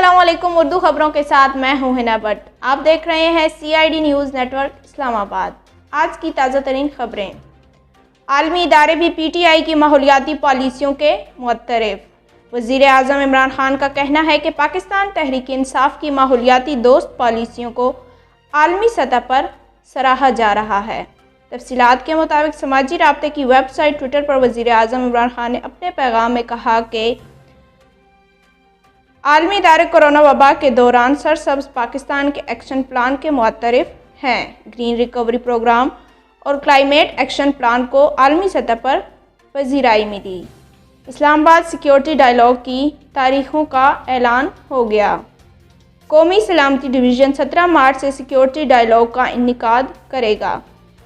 السلام علیکم، اردو خبروں کے ساتھ میں ہوں ہنا بٹ۔ آپ دیکھ رہے ہیں CID نیوز نیٹورک اسلام آباد۔ آج کی تازہ ترین خبریں۔ عالمی ادارے بھی PTI کی ماحولیاتی پالیسیوں کے معترف۔ وزیر اعظم عمران خان کا کہنا ہے کہ پاکستان تحریک انصاف کی ماحولیاتی دوست پالیسیوں کو عالمی سطح پر سراہا جا رہا ہے۔ تفصیلات کے مطابق سماجی رابطے کی ویب سائٹ ٹویٹر پر وزیر اعظم عمران خان نے اپنے پیغام میں کہا کہ عالمی ادارے کورونا وبا کے دوران سرسبز پاکستان کے ایکشن پلان کے معترف ہیں۔ گرین ریکوری پروگرام اور کلائمیٹ ایکشن پلان کو عالمی سطح پر پذیرائی ملی۔ اسلام آباد سیکیورٹی ڈائیلاگ کی تاریخوں کا اعلان ہو گیا۔ قومی سلامتی ڈویژن 17 مارچ سے سیکیورٹی ڈائیلاگ کا انعقاد کرے گا۔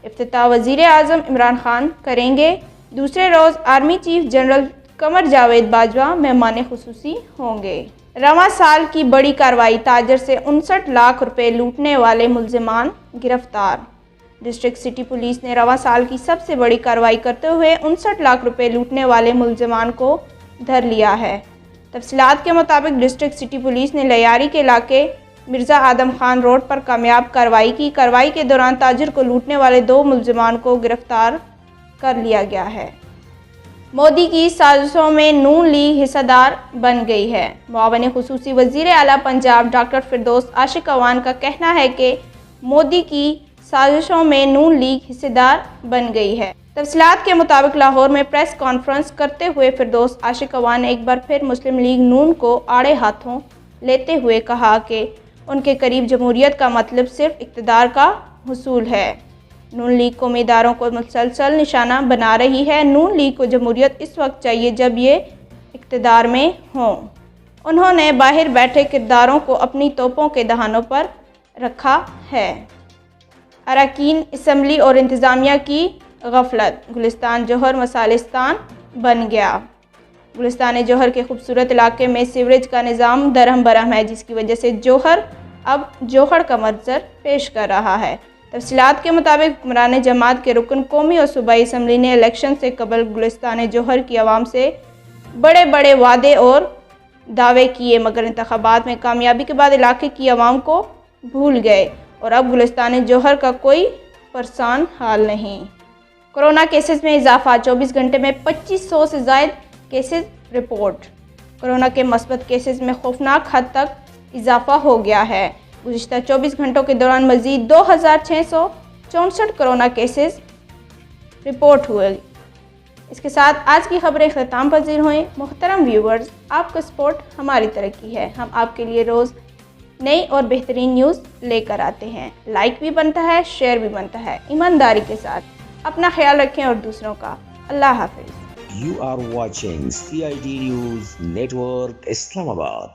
افتتاح وزیر اعظم عمران خان کریں گے۔ دوسرے روز army chief general Qamar Javed Bajwa مہمان خصوصی ہوں گے۔ رواں سال کی بڑی کارروائی، تاجر سے 59 لاکھ روپے لوٹنے والے ملزمان گرفتار۔ ڈسٹرکٹ سٹی پولیس نے رواں سال کی سب سے بڑی کارروائی کرتے ہوئے 59 لاکھ روپے لوٹنے والے ملزمان کو دھر لیا ہے۔ تفصیلات کے مطابق ڈسٹرکٹ سٹی پولیس نے لیاری کے علاقے مرزا آدم خان روڈ پر کامیاب کارروائی کی۔ کارروائی کے دوران تاجر کو لوٹنے والے 2 ملزمان کو گرفتار کر لیا گیا ہے۔ مودی کی سازشوں میں نون لیگ حصہ دار بن گئی ہے۔ معاون خصوصی وزیر اعلیٰ پنجاب ڈاکٹر فردوس عاشق اعوان کا کہنا ہے کہ مودی کی سازشوں میں نون لیگ حصہ دار بن گئی ہے۔ تفصیلات کے مطابق لاہور میں پریس کانفرنس کرتے ہوئے فردوس عاشق اعوان نے ایک بار پھر مسلم لیگ نون کو آڑے ہاتھوں لیتے ہوئے کہا کہ ان کے قریب جمہوریت کا مطلب صرف اقتدار کا حصول ہے۔ نون لیگ قومی اداروں کو مسلسل نشانہ بنا رہی ہے۔ نون لیگ کو جمہوریت اس وقت چاہیے جب یہ اقتدار میں ہوں۔ انہوں نے باہر بیٹھے کرداروں کو اپنی توپوں کے دہانوں پر رکھا ہے۔ اراکین اسمبلی اور انتظامیہ کی غفلت، گلستان جوہر مثالستان بن گیا۔ گلستان جوہر کے خوبصورت علاقے میں سیوریج کا نظام درہم برہم ہے، جس کی وجہ سے جوہر اب جوہر کا منظر پیش کر رہا ہے۔ تفصیلات کے مطابق حکمران جماعت کے رکن قومی اور صوبائی اسمبلی نے الیکشن سے قبل گلستان جوہر کی عوام سے بڑے بڑے وعدے اور دعوے کیے، مگر انتخابات میں کامیابی کے بعد علاقے کی عوام کو بھول گئے اور اب گلستان جوہر کا کوئی پرسان حال نہیں۔ کورونا کیسز میں اضافہ، 24 گھنٹے میں 2500 سے زائد کیسز رپورٹ۔ کورونا کے مثبت کیسز میں خوفناک حد تک اضافہ ہو گیا ہے۔ گزشتہ 24 گھنٹوں کے دوران مزید 2664 کورونا کیسز رپورٹ ہوئے۔ اس کے ساتھ آج کی خبریں اختتام پذیر ہوئیں۔ محترم ویورز، آپ کا سپورٹ ہماری ترقی ہے۔ ہم آپ کے لیے روز نئی اور بہترین نیوز لے کر آتے ہیں۔ لائک بھی بنتا ہے، شیئر بھی بنتا ہے۔ ایمانداری کے ساتھ اپنا خیال رکھیں اور دوسروں کا۔ اللہ حافظ۔ You are watching CID News Network Islamabad.